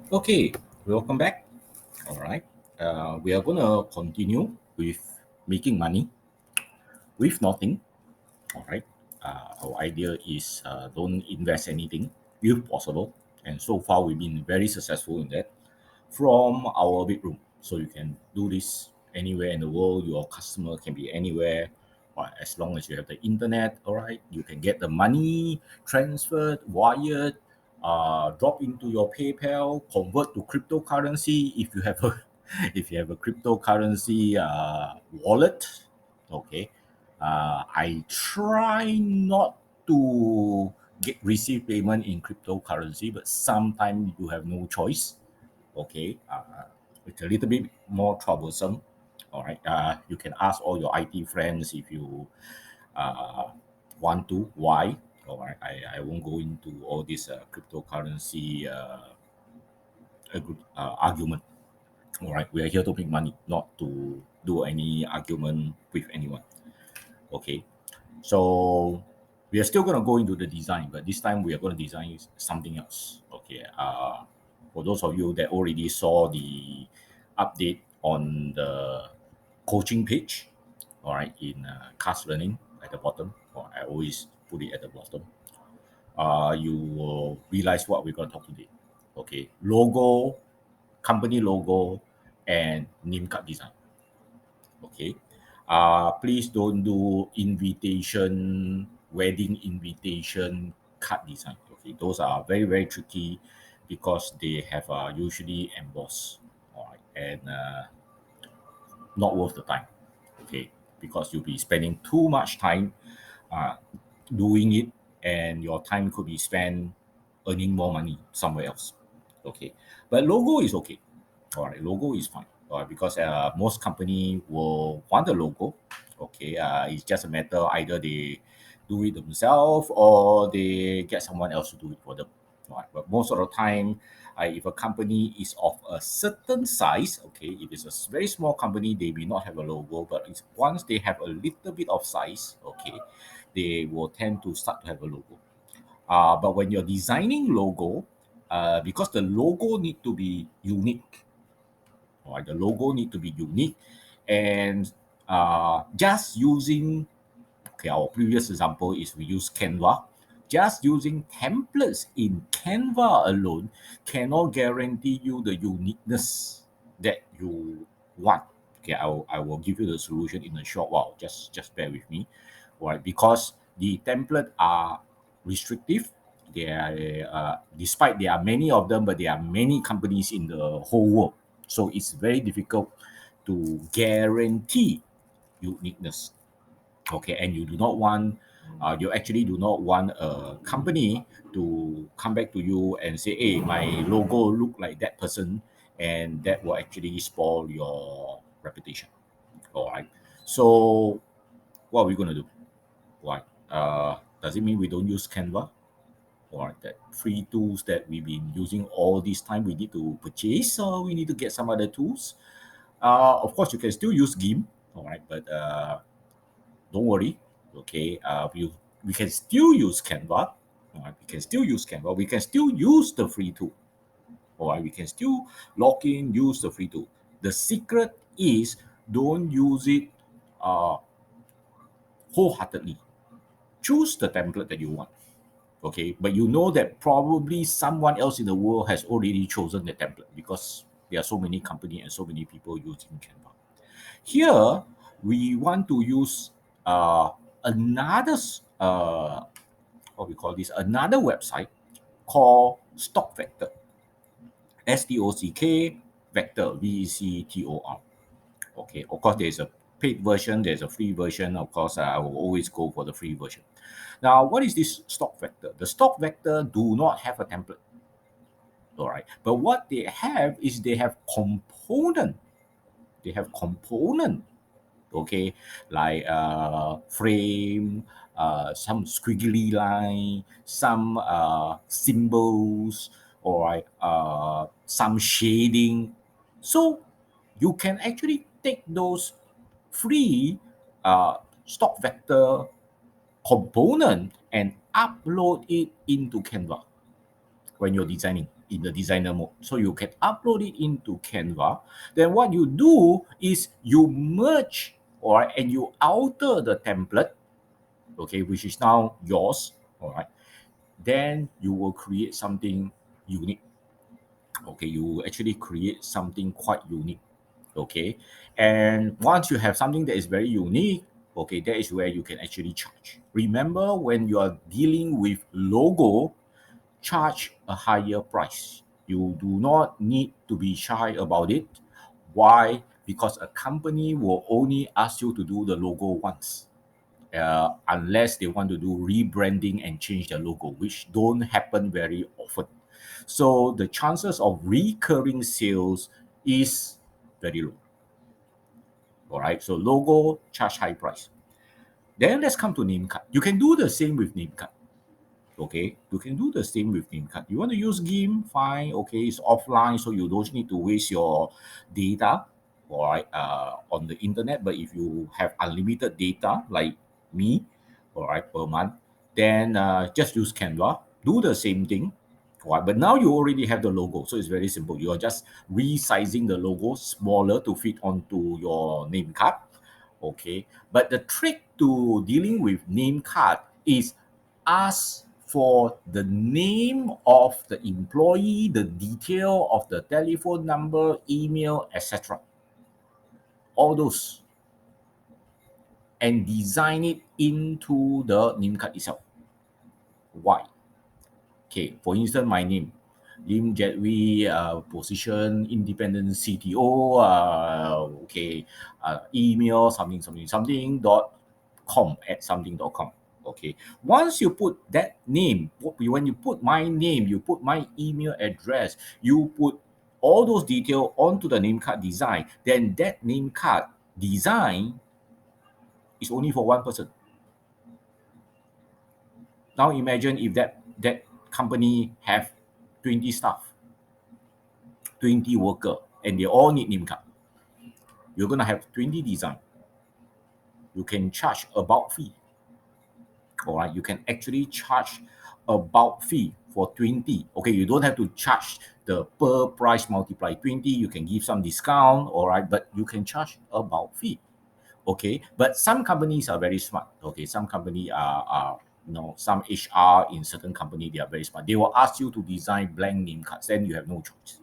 Okay, welcome back. All right. We are going to continue with making money with nothing. All right. Our idea is don't invest anything if possible. And so far, we've been very successful in that from our bedroom. So you can do this anywhere in the world. Your customer can be anywhere. But as long as you have the internet, all right, you can get the money transferred, wired, drop into your PayPal, convert to cryptocurrency if you have a if you have a cryptocurrency wallet. Okay, I try not to receive payment in cryptocurrency, but sometimes you have no choice. Okay, it's a little bit more troublesome. All right, you can ask all your IT friends if you uh, want to. Why? All right, I won't go into all this cryptocurrency argument. All right, we are here to make money, not to do any argument with anyone. Okay, so we are still going to go into the design, but this time we are going to design something else. Okay, for those of you that already saw the update on the coaching page, all right, in cast learning at the bottom, or I always put it at the bottom. You will realize what we're going to talk today. Okay, logo, company logo, and name card design. Okay, please don't do invitation, wedding invitation card design. Okay, those are very very tricky because they have usually embossed, all right, and not worth the time. Okay, because you'll be spending too much time uh, doing it, and your time could be spent earning more money somewhere else. Okay, but logo is okay. All right, logo is fine. All right, because most company will want a logo. Okay, it's just a matter either they do it themselves or they get someone else to do it for them. All right, but most of the time, if a company is of a certain size, okay, if it's a very small company, they may not have a logo, but it's, once they have a little bit of size, okay, they will tend to start to have a logo. But when you're designing logo, because the logo need to be unique, right? The logo need to be unique, and just using, okay, our previous example is we use Canva. Just using templates in Canva alone cannot guarantee you the uniqueness that you want. Okay, I will give you the solution in a short while. Just bear with me, all right? Because the template are restrictive. They are, despite there are many of them, but there are many companies in the whole world. So it's very difficult to guarantee uniqueness. Okay, and you do not want, you actually do not want a company to come back to you and say, hey, my logo look like that person, and that will actually spoil your reputation. All right, so what are we going to do? Why? Does it mean we don't use Canva? Or that free tools that we've been using all this time we need to purchase, or we need to get some other tools? Of course you can still use GIMP, all right, but don't worry. Okay, we can still use Canva. All right, we can still use Canva. We can still use the free tool. All right, we can still log in, use the free tool. The secret is don't use it uh, wholeheartedly. Choose the template that you want. Okay, but you know that probably someone else in the world has already chosen the template because there are so many companies and so many people using Canva. Here, we want to use another what we call this, another website called Stock Vector. Stock Vector, Vector. Okay, of course there's a paid version, there's a free version. Of course, I will always go for the free version. Now, what is this Stock Vector? The Stock Vector do not have a template. All right, but what they have is they have component. They have component, okay, like frame, some squiggly line, some symbols, or some shading. So you can actually take those free stock vector component and upload it into Canva when you're designing. in the designer mode. So you can upload it into Canva. Then what you do is you merge, all right, and you alter the template, okay, which is now yours, all right. Then you will create something unique. Okay, you actually create something quite unique. Okay, and once you have something that is very unique, okay, that is where you can actually charge. Remember, when you are dealing with logo, charge a higher price. You do not need to be shy about it. Why? Because a company will only ask you to do the logo once, unless they want to do rebranding and change their logo, which don't happen very often. So the chances of recurring sales is very low. All right. So logo, charge high price. Then let's come to name card. You can do the same with name card. Okay, you can do the same with name card. You want to use GIM, fine. Okay, it's offline, so you don't need to waste your data, all right, on the internet. But if you have unlimited data, like me, all right, per month, then just use Canva. Do the same thing, all right. But now you already have the logo, so it's very simple. You are just resizing the logo smaller to fit onto your name card. Okay, but the trick to dealing with name card is ask for the name of the employee, the detail of the telephone number, email, etc. All those, and design it into the name card itself. Why? Okay, for instance, my name, limjetwee, position, independent CTO, okay, email, something, something, something, dot com, at something dot com. Okay, once you put that name, when you put my name, you put my email address, you put all those details onto the name card design, then that name card design is only for one person. Now imagine if that company have 20 staff, 20 worker, and they all need name card. You're gonna have 20 design. You can charge about fee. All right, you can actually charge about fee for 20. Okay, you don't have to charge the per price multiply 20. You can give some discount, all right, but you can charge about fee. Okay, but some companies are very smart. Okay, some company are some HR in certain company, they are very smart. They will ask you to design blank name cards, then you have no choice.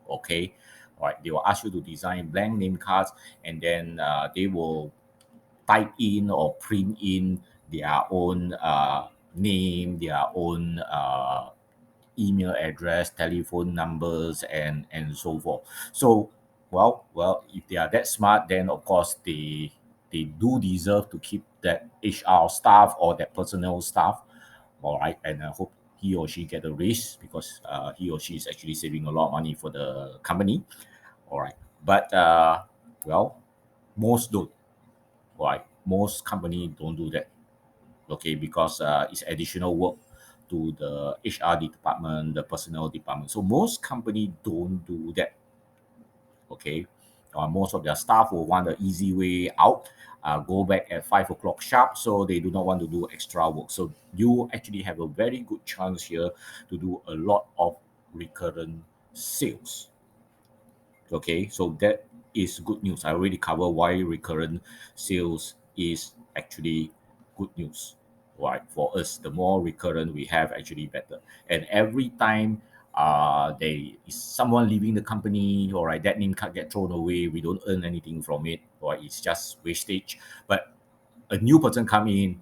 Okay, all right, they will ask you to design blank name cards, and then they will type in or print in their own name, their own email address, telephone numbers, and so forth. So, well, if they are that smart, then of course they do deserve to keep that HR staff or that personnel staff. All right, and I hope he or she get a raise, because he or she is actually saving a lot of money for the company. All right, but well, most don't. All right, most company don't do that. Okay, because it's additional work to the HR department, the personnel department. So most company don't do that. Okay, most of their staff will want the easy way out, go back at 5 o'clock sharp, so they do not want to do extra work. So you actually have a very good chance here to do a lot of recurrent sales. Okay, so that is good news. I already covered why recurrent sales is actually good news. Right, for us, the more recurrent we have, actually better. And every time they is someone leaving the company, all right, that name card get thrown away, we don't earn anything from it, or it's just wastage. But a new person come in,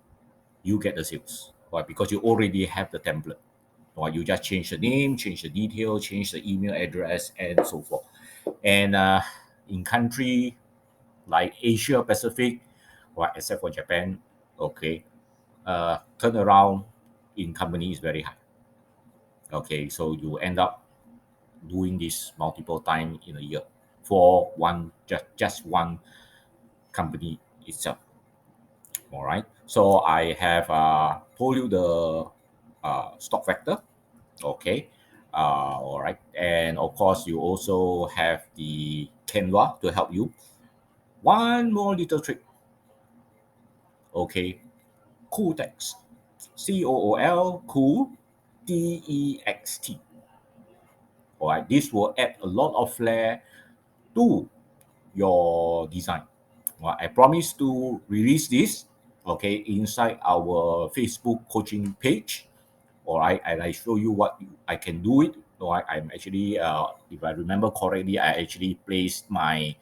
you get the sales, right? Because you already have the template. Right? You just change the name, change the detail, change the email address, and so forth. And in country like Asia Pacific, right, except for Japan, okay, turnaround in company is very high. Okay, so you end up doing this multiple time in a year for one, just one company itself. All right. So I have told you the stock factor. Okay. All right. And of course, you also have the Canva to help you. One more little trick. Okay. Cool text. COOL, cool, TEXT. All right, this will add a lot of flair to your design. Well, I promise to release this, okay, inside our Facebook coaching page. All right, and I show you what I can do it. All right, I'm actually, if I remember correctly, I actually placed my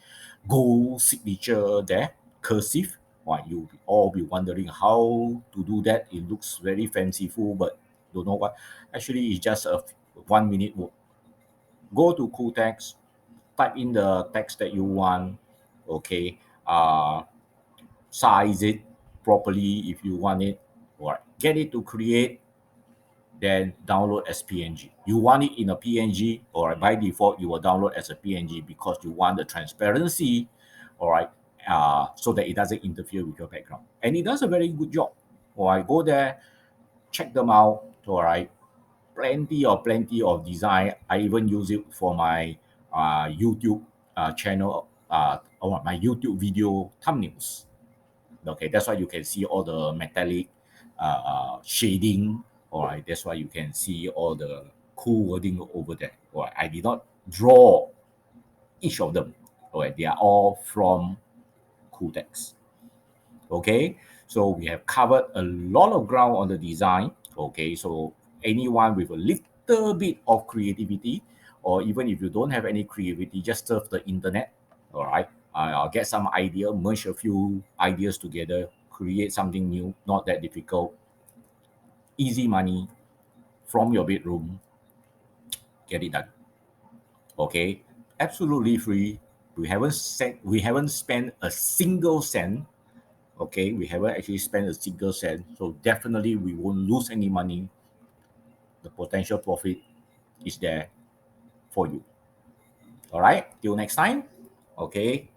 gold signature there, cursive. Why you all be wondering how to do that? It looks very fanciful, but don't know what. Actually, it's just a 1 minute work. Go to cool text, type in the text that you want, okay, size it properly if you want it, or get it to create, then download as PNG. You want it in a PNG, or by default you will download as a PNG because you want the transparency, all right, so that it doesn't interfere with your background. And it does a very good job. All right, go there, check them out. All right, plenty of design. I even use it for my YouTube channel, or my YouTube video thumbnails. Okay, that's why you can see all the metallic shading. All right, that's why you can see all the cool wording over there. All right, I did not draw each of them. All right, they are all from cool text. Okay, so we have covered a lot of ground on the design. Okay, so anyone with a little bit of creativity, or even if you don't have any creativity, just surf the internet. All right, I'll get some idea, merge a few ideas together, create something new, not that difficult, easy money from your bedroom, get it done. Okay, absolutely free. We haven't spent a single cent. Okay, we haven't actually spent a single cent, so definitely we won't lose any money. The potential profit is there for you. All right, till next time. Okay,